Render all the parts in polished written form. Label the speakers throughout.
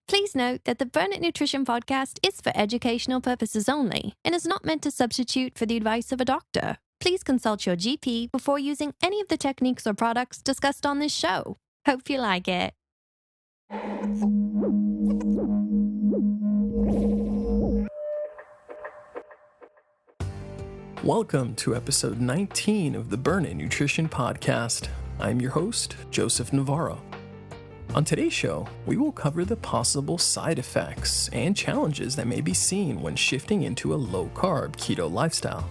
Speaker 1: Please note that the Burn It Nutrition podcast is for educational purposes only and is not meant to substitute for the advice of a doctor. Please consult your GP before using any of the techniques or products discussed on this show. Hope you like it.
Speaker 2: Welcome to episode 19 of the Burn It Nutrition podcast. I'm your host, Joseph Navarro. On today's show, we will cover the possible side effects and challenges that may be seen when shifting into a low-carb keto lifestyle.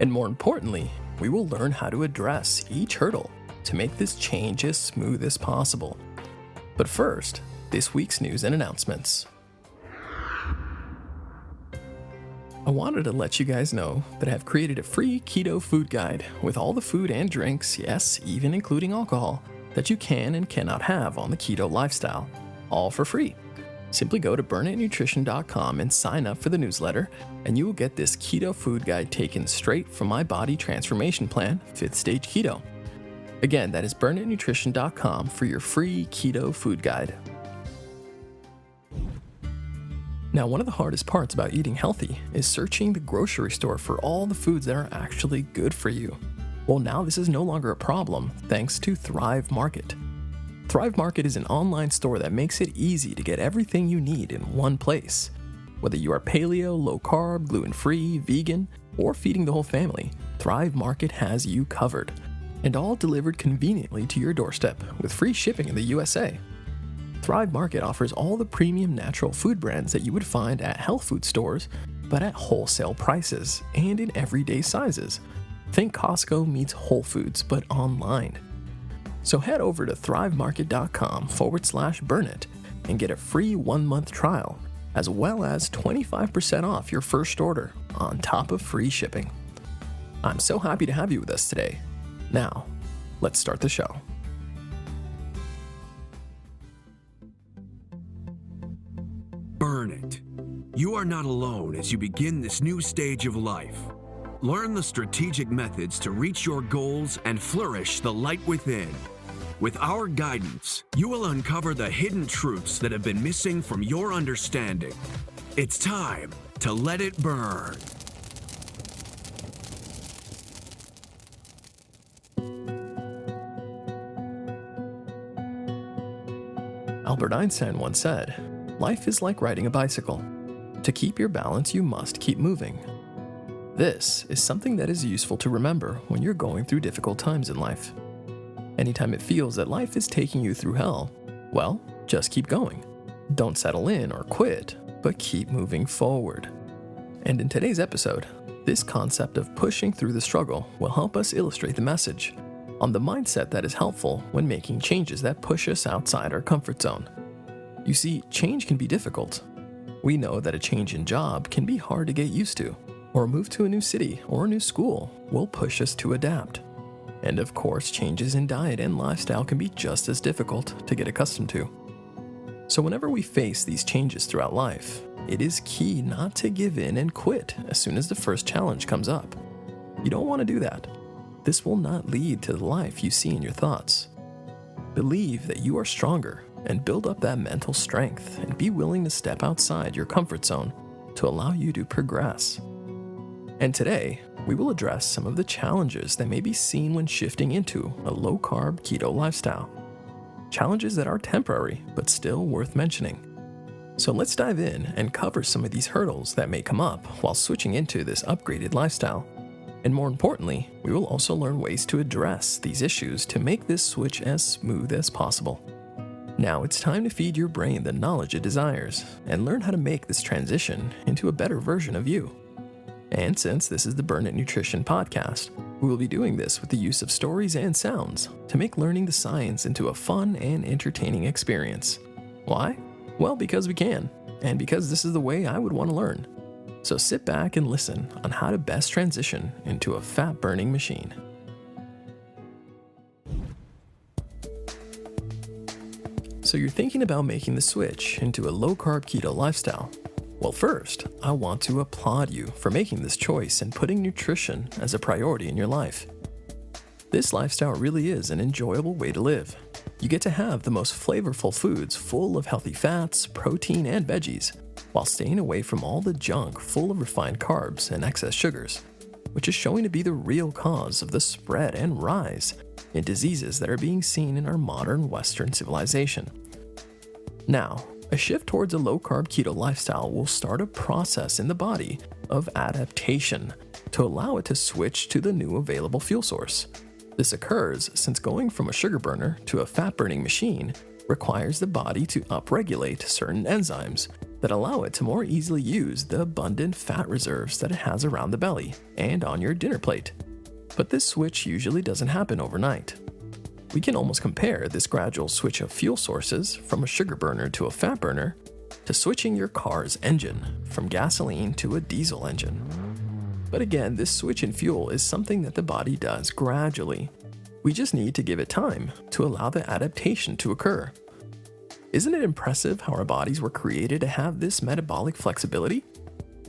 Speaker 2: And more importantly, we will learn how to address each hurdle to make this change as smooth as possible. But first, this week's news and announcements. I wanted to let you guys know that I have created a free keto food guide with all the food and drinks, yes, even including alcohol, that you can and cannot have on the keto lifestyle, all for free. Simply go to burnitnutrition.com and sign up for the newsletter, and you will get this keto food guide taken straight from my body transformation plan, 5th Stage Keto. Again, that is burnitnutrition.com for your free keto food guide. Now, one of the hardest parts about eating healthy is searching the grocery store for all the foods that are actually good for you. Well, now this is no longer a problem thanks to Thrive Market. Thrive Market is an online store that makes it easy to get everything you need in one place. Whether you are paleo, low carb, gluten-free, vegan, or feeding the whole family, Thrive Market has you covered. And all delivered conveniently to your doorstep with free shipping in the USA. Thrive Market offers all the premium natural food brands that you would find at health food stores, but at wholesale prices and in everyday sizes. Think Costco meets Whole Foods, but online. So head over to thrivemarket.com/burnit and get a free 1-month trial, as well as 25% off your first order on top of free shipping. I'm so happy to have you with us today. Now, let's start the show.
Speaker 3: Burn it. You are not alone as you begin this new stage of life. Learn the strategic methods to reach your goals and flourish the light within. With our guidance, you will uncover the hidden truths that have been missing from your understanding. It's time to let it burn.
Speaker 2: Albert Einstein once said, "Life is like riding a bicycle. To keep your balance, you must keep moving." This is something that is useful to remember when you're going through difficult times in life. Anytime it feels that life is taking you through hell, well, just keep going. Don't settle in or quit, but keep moving forward. And in today's episode, this concept of pushing through the struggle will help us illustrate the message on the mindset that is helpful when making changes that push us outside our comfort zone. You see, change can be difficult. We know that a change in job can be hard to get used to, or a move to a new city or a new school will push us to adapt. And of course, changes in diet and lifestyle can be just as difficult to get accustomed to. So whenever we face these changes throughout life, it is key not to give in and quit as soon as the first challenge comes up. You don't want to do that. This will not lead to the life you see in your thoughts. Believe that you are stronger and build up that mental strength and be willing to step outside your comfort zone to allow you to progress. And today, we will address some of the challenges that may be seen when shifting into a low-carb keto lifestyle. Challenges that are temporary, but still worth mentioning. So let's dive in and cover some of these hurdles that may come up while switching into this upgraded lifestyle. And more importantly, we will also learn ways to address these issues to make this switch as smooth as possible. Now it's time to feed your brain the knowledge it desires and learn how to make this transition into a better version of you. And since this is the Burn It Nutrition podcast, we will be doing this with the use of stories and sounds to make learning the science into a fun and entertaining experience. Why? Well, because we can, and because this is the way I would want to learn. So sit back and listen on how to best transition into a fat-burning machine. So you're thinking about making the switch into a low-carb keto lifestyle. Well, first, I want to applaud you for making this choice and putting nutrition as a priority in your life. This lifestyle really is an enjoyable way to live. You get to have the most flavorful foods full of healthy fats, protein, and veggies, while staying away from all the junk full of refined carbs and excess sugars, which is showing to be the real cause of the spread and rise in diseases that are being seen in our modern Western civilization. Now, a shift towards a low-carb keto lifestyle will start a process in the body of adaptation to allow it to switch to the new available fuel source. This occurs since going from a sugar burner to a fat-burning machine requires the body to upregulate certain enzymes that allow it to more easily use the abundant fat reserves that it has around the belly and on your dinner plate. But this switch usually doesn't happen overnight. We can almost compare this gradual switch of fuel sources from a sugar burner to a fat burner to switching your car's engine from gasoline to a diesel engine. But again, this switch in fuel is something that the body does gradually. We just need to give it time to allow the adaptation to occur. Isn't it impressive how our bodies were created to have this metabolic flexibility?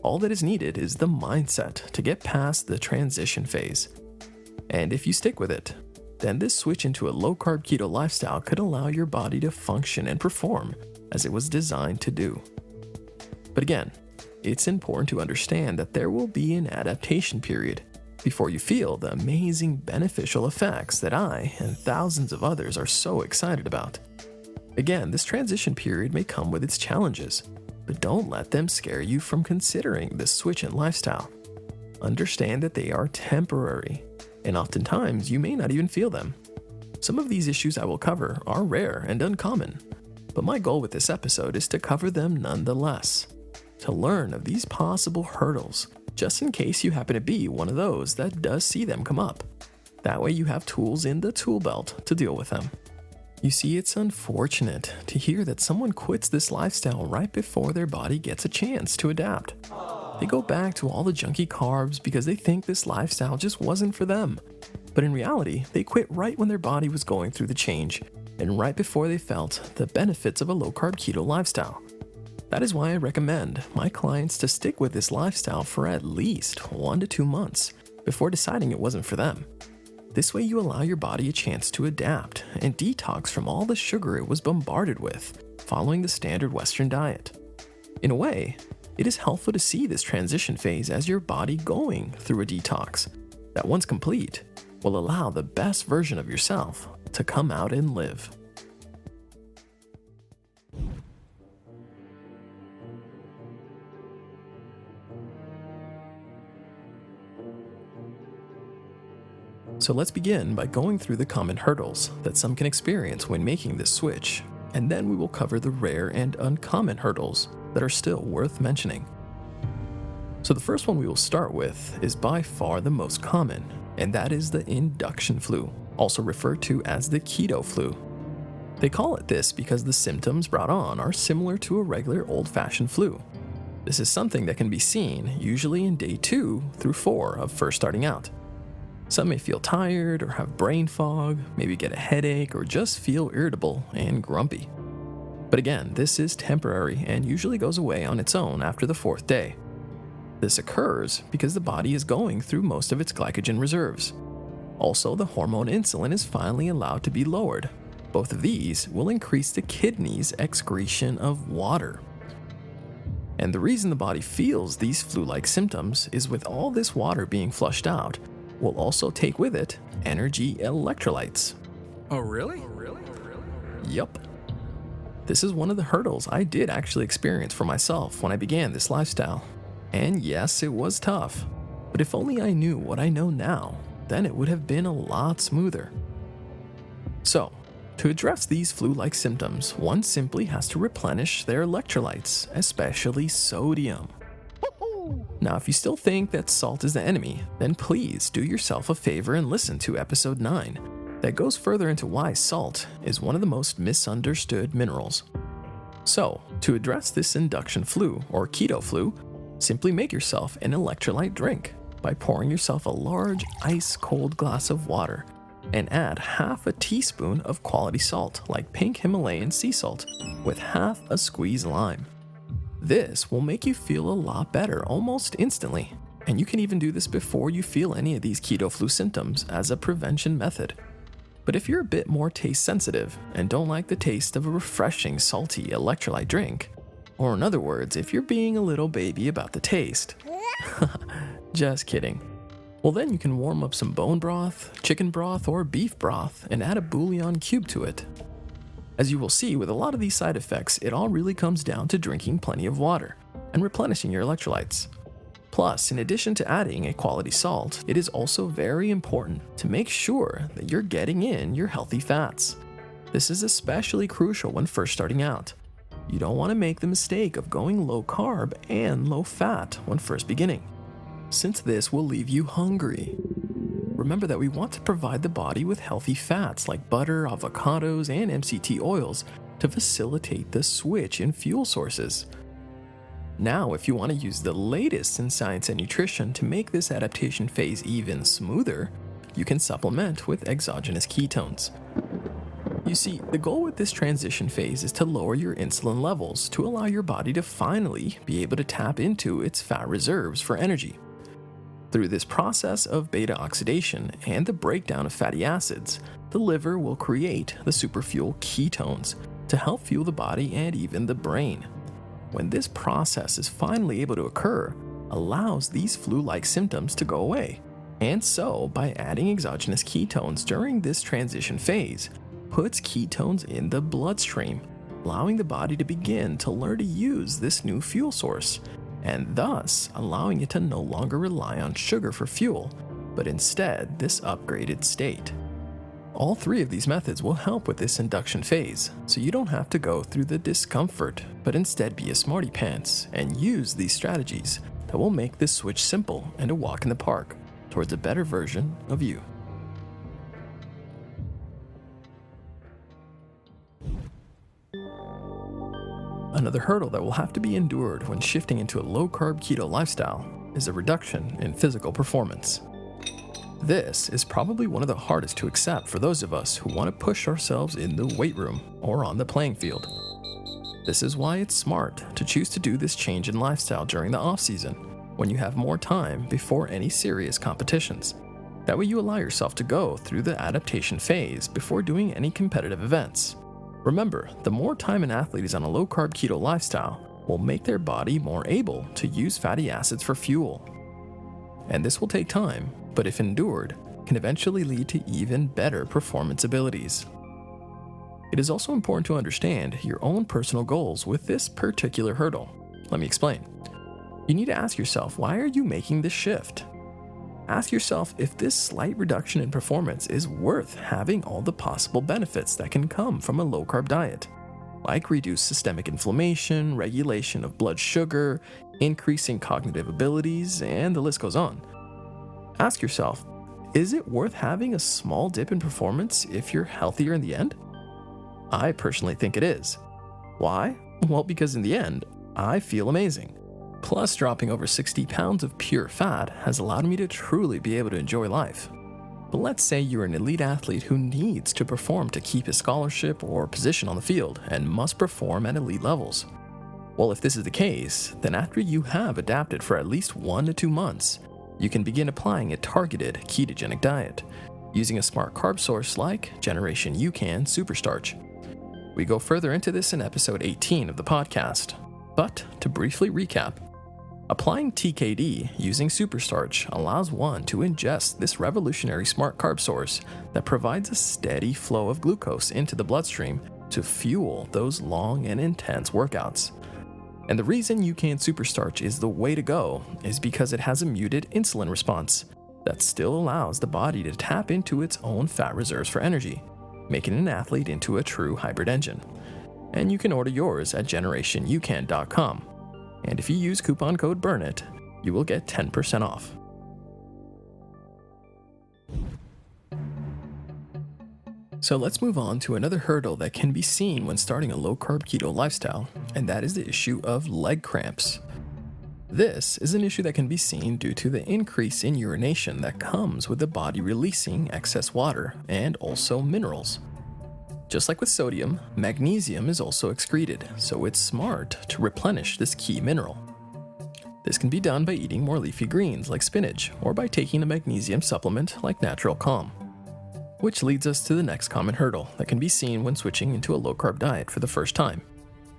Speaker 2: All that is needed is the mindset to get past the transition phase. And if you stick with it, then this switch into a low-carb keto lifestyle could allow your body to function and perform as it was designed to do. But again, it's important to understand that there will be an adaptation period before you feel the amazing beneficial effects that I and thousands of others are so excited about. Again, this transition period may come with its challenges, but don't let them scare you from considering this switch in lifestyle. Understand that they are temporary, and oftentimes you may not even feel them. Some of these issues I will cover are rare and uncommon, but my goal with this episode is to cover them nonetheless, to learn of these possible hurdles, just in case you happen to be one of those that does see them come up. That way you have tools in the tool belt to deal with them. You see, it's unfortunate to hear that someone quits this lifestyle right before their body gets a chance to adapt. They go back to all the junky carbs because they think this lifestyle just wasn't for them. But in reality, they quit right when their body was going through the change and right before they felt the benefits of a low-carb keto lifestyle. That is why I recommend my clients to stick with this lifestyle for at least 1 to 2 months before deciding it wasn't for them. This way you allow your body a chance to adapt and detox from all the sugar it was bombarded with following the standard Western diet. In a way, it is helpful to see this transition phase as your body going through a detox that, once complete, will allow the best version of yourself to come out and live. So let's begin by going through the common hurdles that some can experience when making this switch, and then we will cover the rare and uncommon hurdles that are still worth mentioning. So the first one we will start with is by far the most common, and that is the induction flu, also referred to as the keto flu. They call it this because the symptoms brought on are similar to a regular old-fashioned flu. This is something that can be seen usually in day 2 through 4 of first starting out. Some may feel tired or have brain fog, maybe get a headache, or just feel irritable and grumpy. But again, this is temporary and usually goes away on its own after the 4th day. This occurs because the body is going through most of its glycogen reserves. Also, the hormone insulin is finally allowed to be lowered. Both of these will increase the kidney's excretion of water. And the reason the body feels these flu-like symptoms is with all this water being flushed out, will also take with it energy electrolytes.
Speaker 3: Oh, really?
Speaker 2: Yup. This is one of the hurdles I did actually experience for myself when I began this lifestyle. And yes, it was tough. But if only I knew what I know now, then it would have been a lot smoother. So, to address these flu-like symptoms, one simply has to replenish their electrolytes, especially sodium. Now, if you still think that salt is the enemy, then please do yourself a favor and listen to episode 9 that goes further into why salt is one of the most misunderstood minerals. So, to address this induction flu or keto flu, simply make yourself an electrolyte drink by pouring yourself a large ice-cold glass of water and add half a teaspoon of quality salt like pink Himalayan sea salt with half a squeeze lime. This will make you feel a lot better almost instantly. And you can even do this before you feel any of these keto flu symptoms as a prevention method. But if you're a bit more taste sensitive and don't like the taste of a refreshing, salty electrolyte drink, or in other words, if you're being a little baby about the taste, just kidding. Well, then you can warm up some bone broth, chicken broth, or beef broth and add a bouillon cube to it. As you will see, with a lot of these side effects, it all really comes down to drinking plenty of water and replenishing your electrolytes. Plus, in addition to adding a quality salt, it is also very important to make sure that you're getting in your healthy fats. This is especially crucial when first starting out. You don't want to make the mistake of going low carb and low fat when first beginning, since this will leave you hungry. Remember that we want to provide the body with healthy fats like butter, avocados, and MCT oils to facilitate the switch in fuel sources. Now, if you want to use the latest in science and nutrition to make this adaptation phase even smoother, you can supplement with exogenous ketones. You see, the goal with this transition phase is to lower your insulin levels to allow your body to finally be able to tap into its fat reserves for energy. Through this process of beta oxidation and the breakdown of fatty acids, the liver will create the superfuel ketones to help fuel the body and even the brain. When this process is finally able to occur, allows these flu-like symptoms to go away. And so, by adding exogenous ketones during this transition phase, puts ketones in the bloodstream, allowing the body to begin to learn to use this new fuel source, and thus allowing it to no longer rely on sugar for fuel, but instead this upgraded state. All three of these methods will help with this induction phase, so you don't have to go through the discomfort, but instead be a smarty pants and use these strategies that will make this switch simple and a walk in the park towards a better version of you. Another hurdle that will have to be endured when shifting into a low-carb keto lifestyle is a reduction in physical performance. This is probably one of the hardest to accept for those of us who want to push ourselves in the weight room or on the playing field. This is why it's smart to choose to do this change in lifestyle during the off-season, when you have more time before any serious competitions. That way you allow yourself to go through the adaptation phase before doing any competitive events. Remember, the more time an athlete is on a low-carb keto lifestyle will make their body more able to use fatty acids for fuel. And this will take time, but if endured, can eventually lead to even better performance abilities. It is also important to understand your own personal goals with this particular hurdle. Let me explain. You need to ask yourself, why are you making this shift? Ask yourself if this slight reduction in performance is worth having all the possible benefits that can come from a low-carb diet, like reduced systemic inflammation, regulation of blood sugar, increasing cognitive abilities, and the list goes on. Ask yourself, is it worth having a small dip in performance if you're healthier in the end? I personally think it is. Why? Well, because in the end, I feel amazing. Plus, dropping over 60 pounds of pure fat has allowed me to truly be able to enjoy life. But let's say you're an elite athlete who needs to perform to keep his scholarship or position on the field and must perform at elite levels. Well, if this is the case, then after you have adapted for at least 1 to 2 months, you can begin applying a targeted ketogenic diet, using a smart carb source like Generation UCAN Superstarch. We go further into this in episode 18 of the podcast, but to briefly recap, applying TKD using Superstarch allows one to ingest this revolutionary smart carb source that provides a steady flow of glucose into the bloodstream to fuel those long and intense workouts. And the reason UCAN Superstarch is the way to go is because it has a muted insulin response that still allows the body to tap into its own fat reserves for energy, making an athlete into a true hybrid engine. And you can order yours at generationyoucan.com. And if you use coupon code BURNIT, you will get 10% off. So let's move on to another hurdle that can be seen when starting a low-carb keto lifestyle, and that is the issue of leg cramps. This is an issue that can be seen due to the increase in urination that comes with the body releasing excess water and also minerals. Just like with sodium, magnesium is also excreted, so it's smart to replenish this key mineral. This can be done by eating more leafy greens like spinach or by taking a magnesium supplement like Natural Calm. Which leads us to the next common hurdle that can be seen when switching into a low-carb diet for the first time,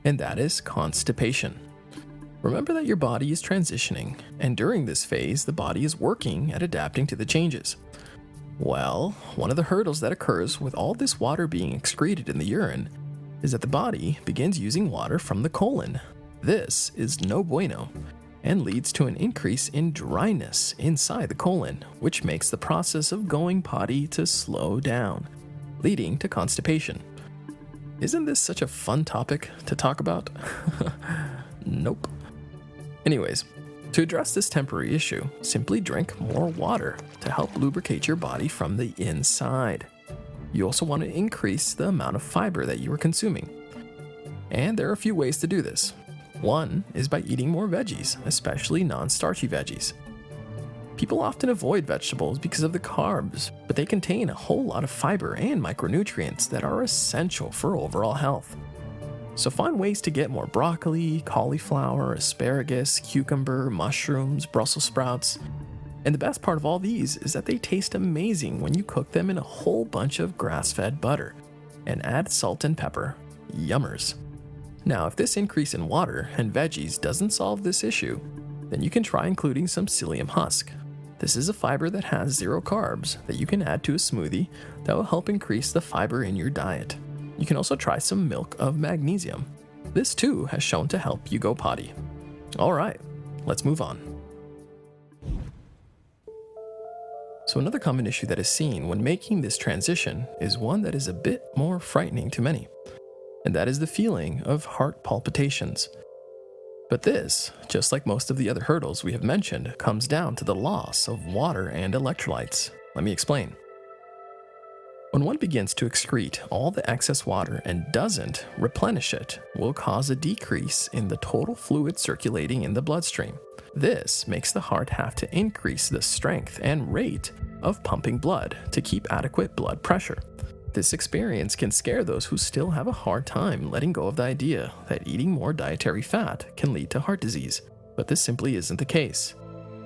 Speaker 2: and that is constipation. Remember that your body is transitioning, and during this phase, the body is working at adapting to the changes. Well, one of the hurdles that occurs with all this water being excreted in the urine is that the body begins using water from the colon. This is no bueno, and leads to an increase in dryness inside the colon, which makes the process of going potty to slow down, leading to constipation. Isn't this such a fun topic to talk about? Nope. Anyways, to address this temporary issue, simply drink more water to help lubricate your body from the inside. You also want to increase the amount of fiber that you are consuming. And there are a few ways to do this. One is by eating more veggies, especially non-starchy veggies. People often avoid vegetables because of the carbs, but they contain a whole lot of fiber and micronutrients that are essential for overall health. So find ways to get more broccoli, cauliflower, asparagus, cucumber, mushrooms, Brussels sprouts. And the best part of all these is that they taste amazing when you cook them in a whole bunch of grass-fed butter and add salt and pepper. Yummers. Now, if this increase in water and veggies doesn't solve this issue, then you can try including some psyllium husk. This is a fiber that has 0 carbs that you can add to a smoothie that will help increase the fiber in your diet. You can also try some milk of magnesium. This too has shown to help you go potty. Alright, let's move on. So another common issue that is seen when making this transition is one that is a bit more frightening to many, and that is the feeling of heart palpitations. But this, just like most of the other hurdles we have mentioned, comes down to the loss of water and electrolytes. Let me explain. When one begins to excrete all the excess water and doesn't replenish it, will cause a decrease in the total fluid circulating in the bloodstream. This makes the heart have to increase the strength and rate of pumping blood to keep adequate blood pressure. This experience can scare those who still have a hard time letting go of the idea that eating more dietary fat can lead to heart disease, but this simply isn't the case.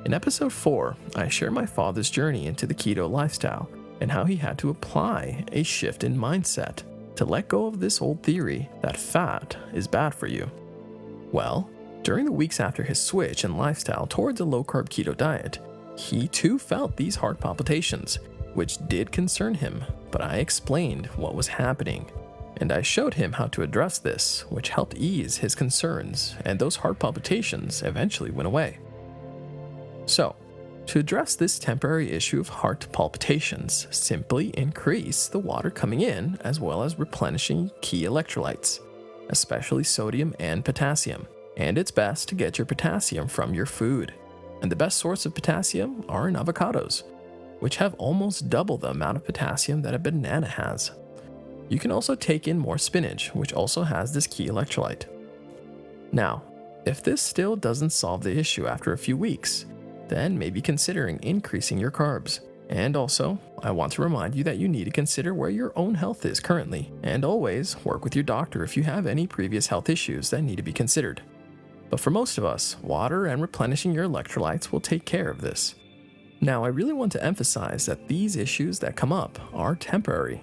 Speaker 2: In episode 4, I share my father's journey into the keto lifestyle and how he had to apply a shift in mindset to let go of this old theory that fat is bad for you. Well, during the weeks after his switch in lifestyle towards a low-carb keto diet, he too felt these heart palpitations, which did concern him, but I explained what was happening, and I showed him how to address this, which helped ease his concerns, and those heart palpitations eventually went away. So, to address this temporary issue of heart palpitations, simply increase the water coming in as well as replenishing key electrolytes, especially sodium and potassium. And it's best to get your potassium from your food. And the best source of potassium are in avocados, which have almost double the amount of potassium that a banana has. You can also take in more spinach, which also has this key electrolyte. Now, if this still doesn't solve the issue after a few weeks, then maybe considering increasing your carbs. And also, I want to remind you that you need to consider where your own health is currently, and always work with your doctor if you have any previous health issues that need to be considered. But for most of us, water and replenishing your electrolytes will take care of this. Now, I really want to emphasize that these issues that come up are temporary.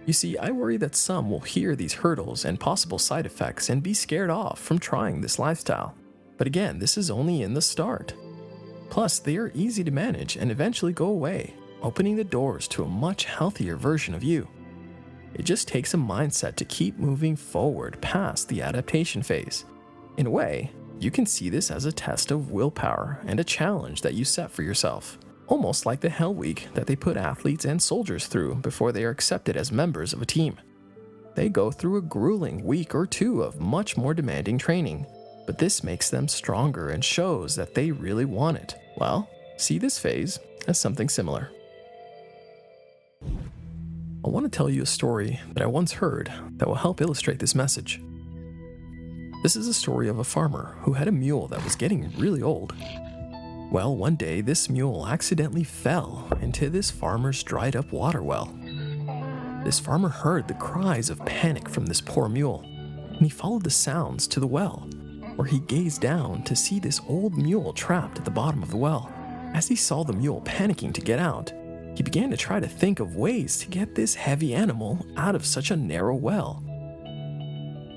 Speaker 2: You see, I worry that some will hear these hurdles and possible side effects and be scared off from trying this lifestyle. But again, this is only in the start. Plus, they are easy to manage and eventually go away, opening the doors to a much healthier version of you. It just takes a mindset to keep moving forward past the adaptation phase. In a way, you can see this as a test of willpower and a challenge that you set for yourself, almost like the Hell Week that they put athletes and soldiers through before they are accepted as members of a team. They go through a grueling week or two of much more demanding training, but this makes them stronger and shows that they really want it. Well, see this phase as something similar. I want to tell you a story that I once heard that will help illustrate this message. This is a story of a farmer who had a mule that was getting really old. Well, one day this mule accidentally fell into this farmer's dried up water well. This farmer heard the cries of panic from this poor mule, and he followed the sounds to the well. where he gazed down to see this old mule trapped at the bottom of the well. As he saw the mule panicking to get out, he began to try to think of ways to get this heavy animal out of such a narrow well.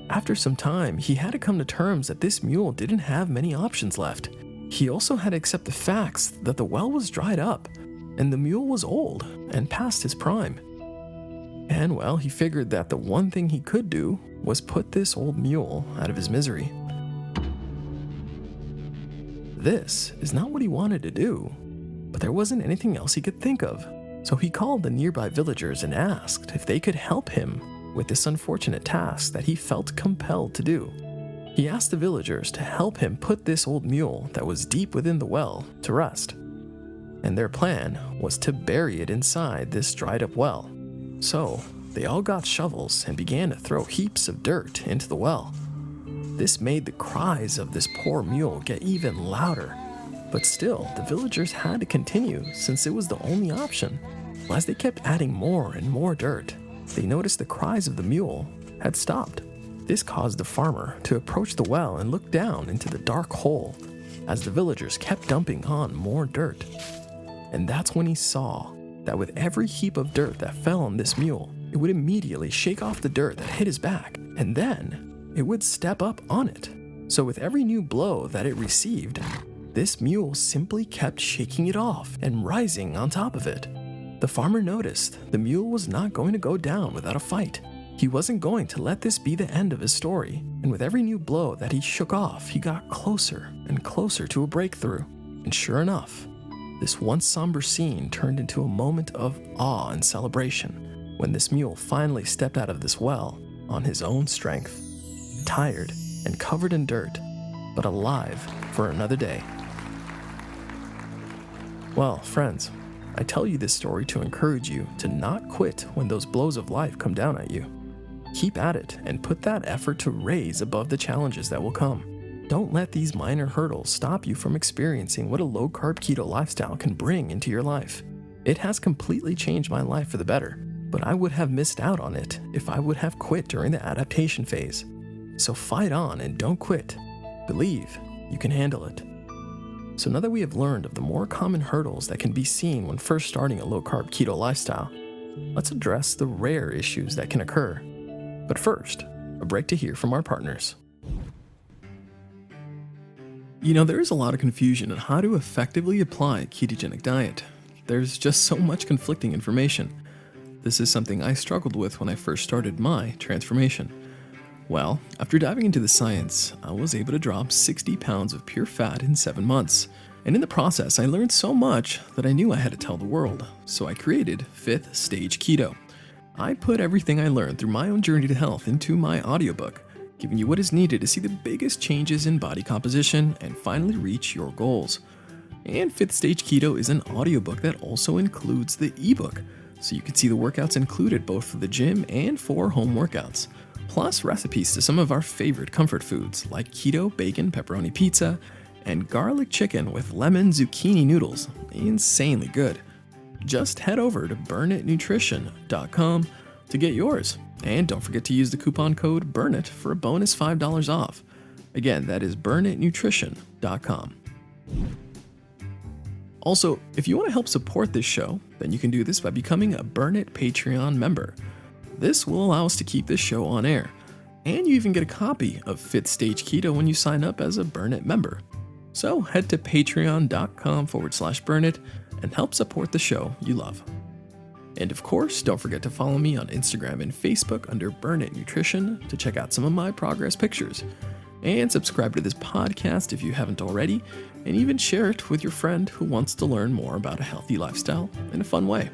Speaker 2: After some time, he had to come to terms that this mule didn't have many options left. He also had to accept the facts that the well was dried up, and the mule was old and past his prime. And well, he figured that the one thing he could do was put this old mule out of his misery. This is not what he wanted to do, but there wasn't anything else he could think of. So he called the nearby villagers and asked if they could help him with this unfortunate task that he felt compelled to do. He asked the villagers to help him put this old mule that was deep within the well to rest. And their plan was to bury it inside this dried up well. So they all got shovels and began to throw heaps of dirt into the well. This made the cries of this poor mule get even louder. But still, the villagers had to continue since it was the only option. As they kept adding more and more dirt, they noticed the cries of the mule had stopped. This caused the farmer to approach the well and look down into the dark hole as the villagers kept dumping on more dirt. And that's when he saw that with every heap of dirt that fell on this mule, it would immediately shake off the dirt that hit his back, and then it would step up on it. So with every new blow that it received, this mule simply kept shaking it off and rising on top of it. The farmer noticed the mule was not going to go down without a fight. He wasn't going to let this be the end of his story, and with every new blow that he shook off, he got closer and closer to a breakthrough. And sure enough, this once somber scene turned into a moment of awe and celebration when this mule finally stepped out of this well on his own strength, tired and covered in dirt, but alive for another day. Well, friends, I tell you this story to encourage you to not quit when those blows of life come down at you. Keep at it and put that effort to raise above the challenges that will come. Don't let these minor hurdles stop you from experiencing what a low-carb keto lifestyle can bring into your life. It has completely changed my life for the better, but I would have missed out on it if I would have quit during the adaptation phase. So fight on and don't quit. Believe you can handle it. So now that we have learned of the more common hurdles that can be seen when first starting a low-carb keto lifestyle, let's address the rare issues that can occur. But first, a break to hear from our partners. You know, there is a lot of confusion on how to effectively apply a ketogenic diet. There's just so much conflicting information. This is something I struggled with when I first started my transformation. Well, after diving into the science, I was able to drop 60 pounds of pure fat in 7 months. And in the process, I learned so much that I knew I had to tell the world. So I created 5th Stage Keto. I put everything I learned through my own journey to health into my audiobook, giving you what is needed to see the biggest changes in body composition and finally reach your goals. And 5th Stage Keto is an audiobook that also includes the ebook, so you can see the workouts included both for the gym and for home workouts. Plus recipes to some of our favorite comfort foods like keto bacon pepperoni pizza and garlic chicken with lemon zucchini noodles. Insanely good. Just head over to burnitnutrition.com to get yours. And don't forget to use the coupon code BURNIT for a bonus $5 off. Again, that is burnitnutrition.com. Also, if you want to help support this show, then you can do this by becoming a Burn It Patreon member. This will allow us to keep this show on air, and you even get a copy of 5th Stage Keto when you sign up as a Burn It member. So head to patreon.com/burnit and help support the show you love. And of course, don't forget to follow me on Instagram and Facebook under Burn It Nutrition to check out some of my progress pictures. And subscribe to this podcast if you haven't already, and even share it with your friend who wants to learn more about a healthy lifestyle in a fun way.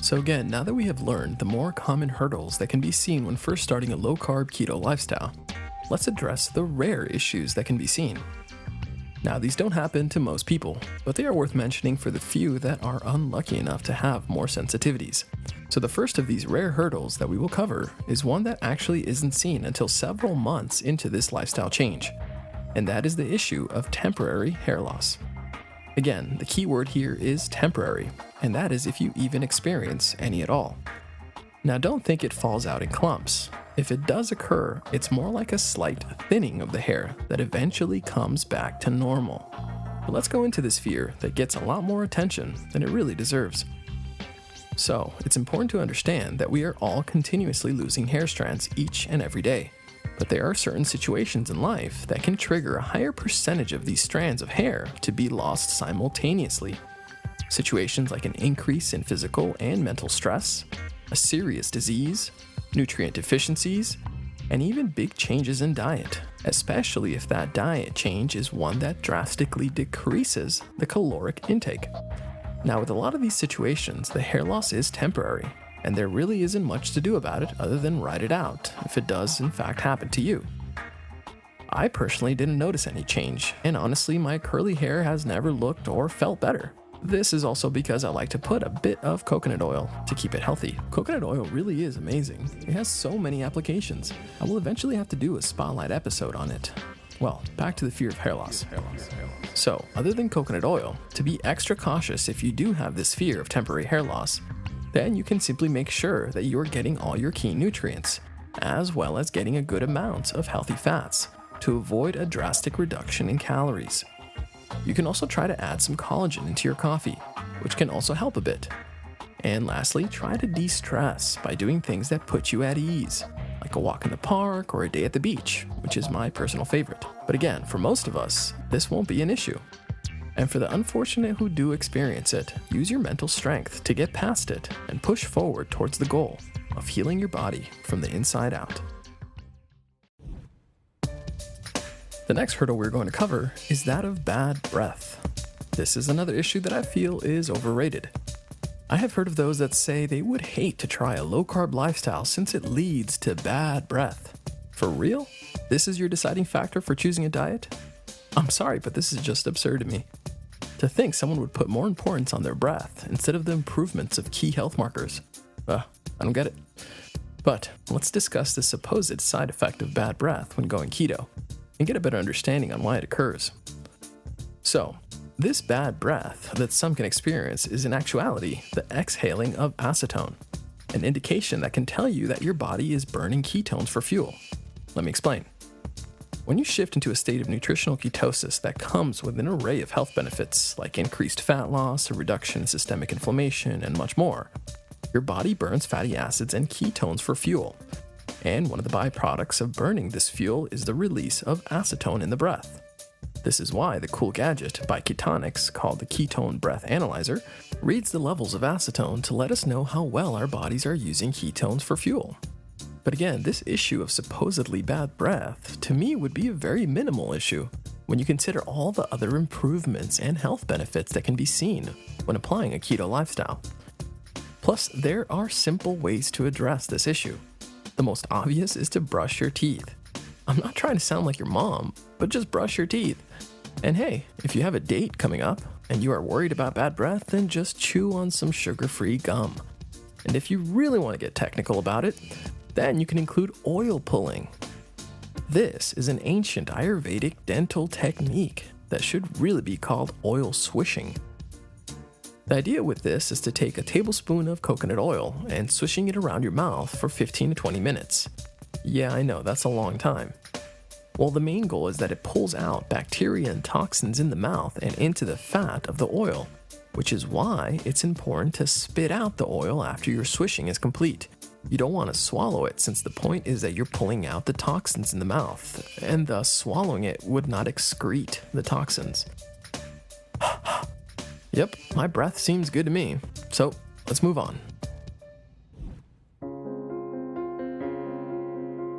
Speaker 2: So again, now that we have learned the more common hurdles that can be seen when first starting a low-carb keto lifestyle, let's address the rare issues that can be seen. Now, these don't happen to most people, but they are worth mentioning for the few that are unlucky enough to have more sensitivities. So the first of these rare hurdles that we will cover is one that actually isn't seen until several months into this lifestyle change, and that is the issue of temporary hair loss. Again, the key word here is temporary, and that is if you even experience any at all. Now, don't think it falls out in clumps. If it does occur, it's more like a slight thinning of the hair that eventually comes back to normal. But let's go into this fear that gets a lot more attention than it really deserves. So, it's important to understand that we are all continuously losing hair strands each and every day. But there are certain situations in life that can trigger a higher percentage of these strands of hair to be lost simultaneously. Situations like an increase in physical and mental stress, a serious disease, nutrient deficiencies, and even big changes in diet, especially if that diet change is one that drastically decreases the caloric intake. Now, with a lot of these situations, the hair loss is temporary, and there really isn't much to do about it other than ride it out if it does in fact happen to you. I personally didn't notice any change, and honestly, my curly hair has never looked or felt better. This is also because I like to put a bit of coconut oil to keep it healthy. Coconut oil really is amazing. It has so many applications. I will eventually have to do a spotlight episode on it. Well, back to the fear of hair loss. So, other than coconut oil, to be extra cautious if you do have this fear of temporary hair loss, then you can simply make sure that you are getting all your key nutrients, as well as getting a good amount of healthy fats to avoid a drastic reduction in calories. You can also try to add some collagen into your coffee, which can also help a bit. And lastly, try to de-stress by doing things that put you at ease, like a walk in the park or a day at the beach, which is my personal favorite. But again, for most of us, this won't be an issue. And for the unfortunate who do experience it, use your mental strength to get past it and push forward towards the goal of healing your body from the inside out. The next hurdle we're going to cover is that of bad breath. This is another issue that I feel is overrated. I have heard of those that say they would hate to try a low-carb lifestyle since it leads to bad breath. For real? This is your deciding factor for choosing a diet? I'm sorry, but this is just absurd to me. To think someone would put more importance on their breath instead of the improvements of key health markers. I don't get it. But let's discuss the supposed side effect of bad breath when going keto and get a better understanding on why it occurs. So, this bad breath that some can experience is in actuality the exhaling of acetone, an indication that can tell you that your body is burning ketones for fuel. Let me explain. When you shift into a state of nutritional ketosis that comes with an array of health benefits like increased fat loss, a reduction in systemic inflammation, and much more, your body burns fatty acids and ketones for fuel. And one of the byproducts of burning this fuel is the release of acetone in the breath. This is why the cool gadget by Ketonics, called the Ketone Breath Analyzer, reads the levels of acetone to let us know how well our bodies are using ketones for fuel. But again, this issue of supposedly bad breath, to me, would be a very minimal issue when you consider all the other improvements and health benefits that can be seen when applying a keto lifestyle. Plus, there are simple ways to address this issue. The most obvious is to brush your teeth. I'm not trying to sound like your mom, but just brush your teeth. And hey, if you have a date coming up and you are worried about bad breath, then just chew on some sugar-free gum. And if you really want to get technical about it, then you can include oil pulling. This is an ancient Ayurvedic dental technique that should really be called oil swishing. The idea with this is to take a tablespoon of coconut oil and swishing it around your mouth for 15 to 20 minutes. Yeah, I know, that's a long time. Well, the main goal is that it pulls out bacteria and toxins in the mouth and into the fat of the oil, which is why it's important to spit out the oil after your swishing is complete. You don't want to swallow it, since the point is that you're pulling out the toxins in the mouth, and thus swallowing it would not excrete the toxins. Yep, my breath seems good to me, so let's move on.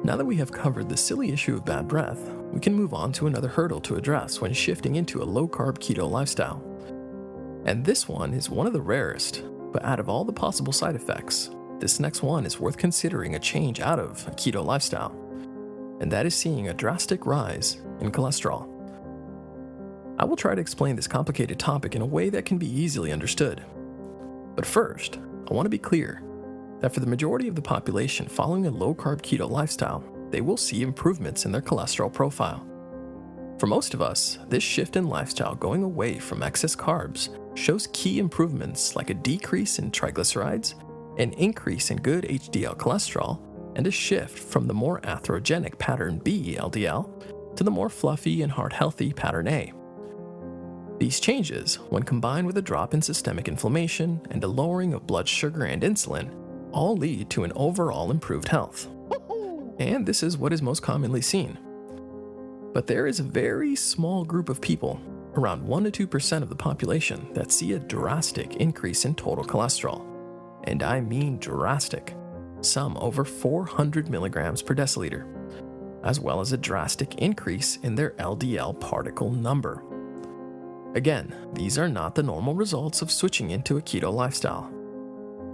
Speaker 2: Now that we have covered the silly issue of bad breath, we can move on to another hurdle to address when shifting into a low-carb keto lifestyle. And this one is one of the rarest, but out of all the possible side effects, this next one is worth considering a change out of a keto lifestyle, and that is seeing a drastic rise in cholesterol. I will try to explain this complicated topic in a way that can be easily understood. But first, I want to be clear that for the majority of the population following a low-carb keto lifestyle, they will see improvements in their cholesterol profile. For most of us, this shift in lifestyle going away from excess carbs shows key improvements like a decrease in triglycerides, an increase in good HDL cholesterol, and a shift from the more atherogenic pattern B LDL to the more fluffy and heart-healthy pattern A. These changes, when combined with a drop in systemic inflammation and a lowering of blood sugar and insulin, all lead to an overall improved health. And this is what is most commonly seen. But there is a very small group of people, around 1 to 2% of the population, that see a drastic increase in total cholesterol. And I mean drastic. Some over 400 milligrams per deciliter, as well as a drastic increase in their LDL particle number. Again, these are not the normal results of switching into a keto lifestyle.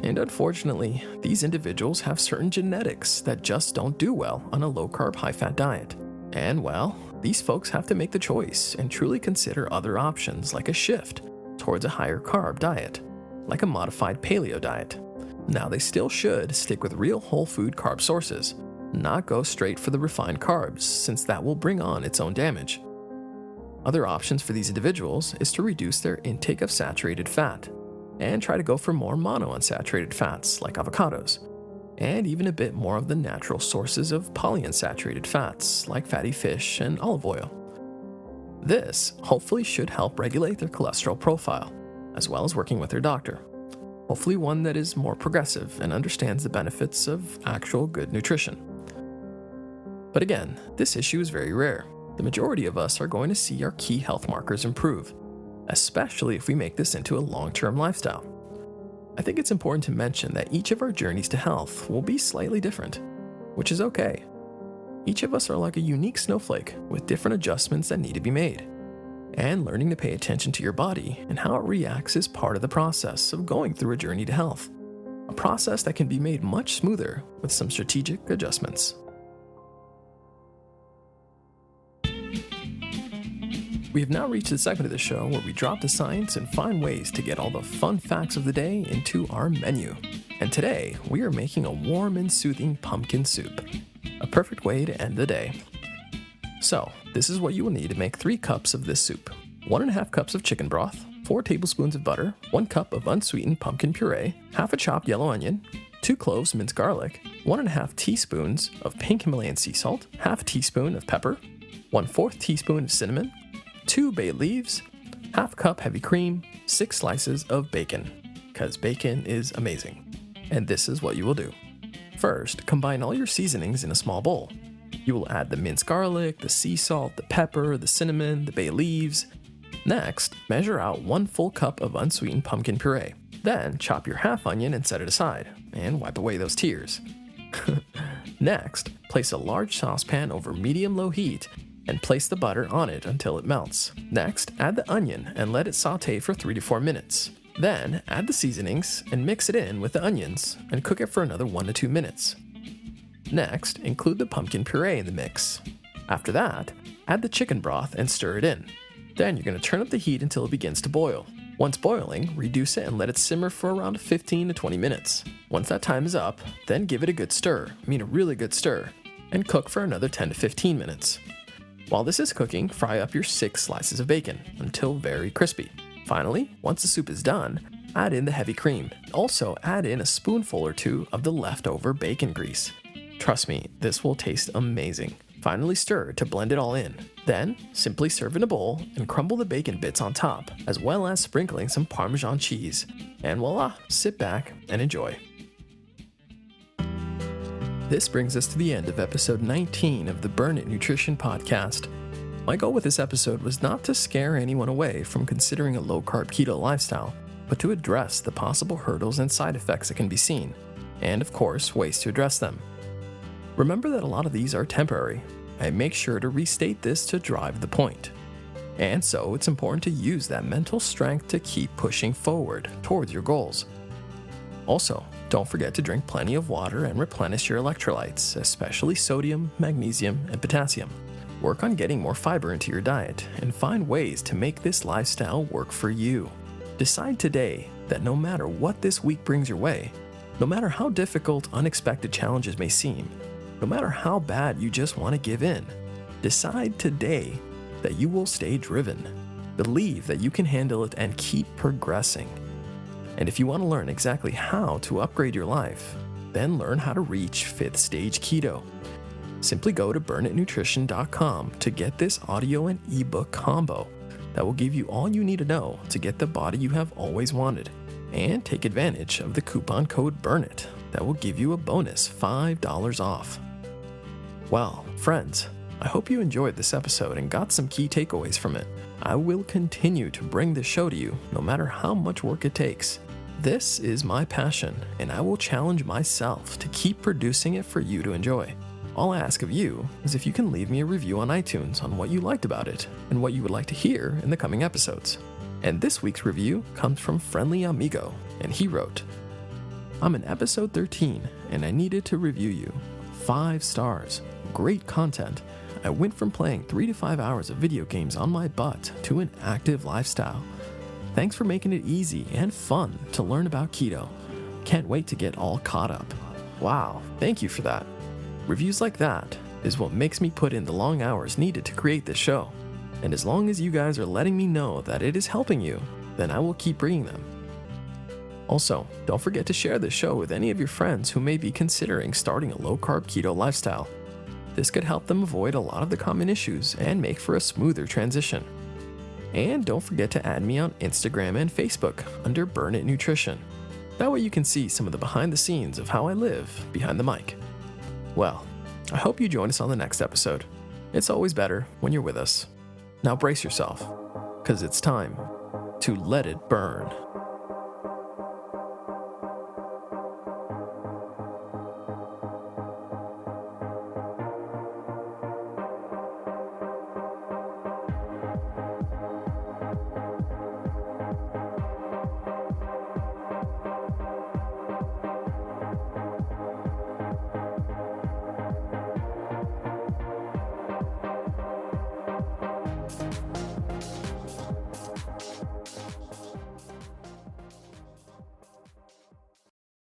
Speaker 2: And unfortunately, these individuals have certain genetics that just don't do well on a low-carb, high-fat diet. And well, these folks have to make the choice and truly consider other options like a shift towards a higher carb diet, like a modified paleo diet. Now, they still should stick with real whole food carb sources, not go straight for the refined carbs, since that will bring on its own damage. Other options for these individuals is to reduce their intake of saturated fat and try to go for more monounsaturated fats like avocados, and even a bit more of the natural sources of polyunsaturated fats like fatty fish and olive oil. This hopefully should help regulate their cholesterol profile, as well as working with their doctor. Hopefully one that is more progressive and understands the benefits of actual good nutrition. But again, this issue is very rare. The majority of us are going to see our key health markers improve, especially if we make this into a long-term lifestyle. I think it's important to mention that each of our journeys to health will be slightly different, which is okay. Each of us are like a unique snowflake with different adjustments that need to be made. And learning to pay attention to your body and how it reacts is part of the process of going through a journey to health, a process that can be made much smoother with some strategic adjustments. We have now reached the segment of the show where we drop the science and find ways to get all the fun facts of the day into our menu. And today, we are making a warm and soothing pumpkin soup, a perfect way to end the day. So, this is what you will need to make 3 cups of this soup. 1.5 cups of chicken broth, 4 tablespoons of butter, 1 cup of unsweetened pumpkin puree, half a chopped yellow onion, 2 cloves minced garlic, 1.5 teaspoons of pink Himalayan sea salt, half a teaspoon of pepper, 1/4 teaspoon of cinnamon, 2 bay leaves, half cup heavy cream, 6 slices of bacon, because bacon is amazing. And this is what you will do. First, combine all your seasonings in a small bowl. You will add the minced garlic, the sea salt, the pepper, the cinnamon, the bay leaves. Next, measure out 1 full cup of unsweetened pumpkin puree. Then, chop your half onion and set it aside, and wipe away those tears. Next, place a large saucepan over medium-low heat and place the butter on it until it melts. Next, add the onion and let it saute for 3 to 4 minutes. Then, add the seasonings and mix it in with the onions and cook it for another 1 to 2 minutes. Next, include the pumpkin puree in the mix. After that, add the chicken broth and stir it in. Then you're going to turn up the heat until it begins to boil. Once boiling, reduce it and let it simmer for around 15 to 20 minutes. Once that time is up, then give it a good stir, a really good stir, and cook for another 10 to 15 minutes. While this is cooking, fry up your 6 slices of bacon until very crispy. Finally, once the soup is done, add in the heavy cream. Also, add in a spoonful or 2 of the leftover bacon grease. Trust me, this will taste amazing. Finally stir to blend it all in. Then, simply serve in a bowl and crumble the bacon bits on top, as well as sprinkling some Parmesan cheese. And voila, sit back and enjoy. This brings us to the end of episode 19 of the Burn It Nutrition podcast. My goal with this episode was not to scare anyone away from considering a low-carb keto lifestyle, but to address the possible hurdles and side effects that can be seen, and of course, ways to address them. Remember that a lot of these are temporary, and make sure to restate this to drive the point. And so it's important to use that mental strength to keep pushing forward towards your goals. Also, don't forget to drink plenty of water and replenish your electrolytes, especially sodium, magnesium, and potassium. Work on getting more fiber into your diet and find ways to make this lifestyle work for you. Decide today that no matter what this week brings your way, no matter how difficult unexpected challenges may seem, no matter how bad you just want to give in, decide today that you will stay driven. Believe that you can handle it and keep progressing. And if you want to learn exactly how to upgrade your life, then learn how to reach 5th stage keto. Simply go to burnitnutrition.com to get this audio and ebook combo that will give you all you need to know to get the body you have always wanted, and take advantage of the coupon code BURNIT that will give you a bonus $5 off. Well, friends, I hope you enjoyed this episode and got some key takeaways from it. I will continue to bring this show to you no matter how much work it takes. This is my passion, and I will challenge myself to keep producing it for you to enjoy. All I ask of you is if you can leave me a review on iTunes on what you liked about it and what you would like to hear in the coming episodes. And this week's review comes from Friendly Amigo, and he wrote, "I'm in episode 13, and I needed to review you. 5 stars. Great content. I went from playing 3 to 5 hours of video games on my butt to an active lifestyle. Thanks for making it easy and fun to learn about keto. Can't wait to get all caught up." Wow, thank you for that. Reviews like that is what makes me put in the long hours needed to create this show. And as long as you guys are letting me know that it is helping you, then I will keep bringing them. Also, don't forget to share this show with any of your friends who may be considering starting a low-carb keto lifestyle. This could help them avoid a lot of the common issues and make for a smoother transition. And don't forget to add me on Instagram and Facebook under Burn It Nutrition. That way you can see some of the behind the scenes of how I live behind the mic. Well, I hope you join us on the next episode. It's always better when you're with us. Now brace yourself, because it's time to let it burn.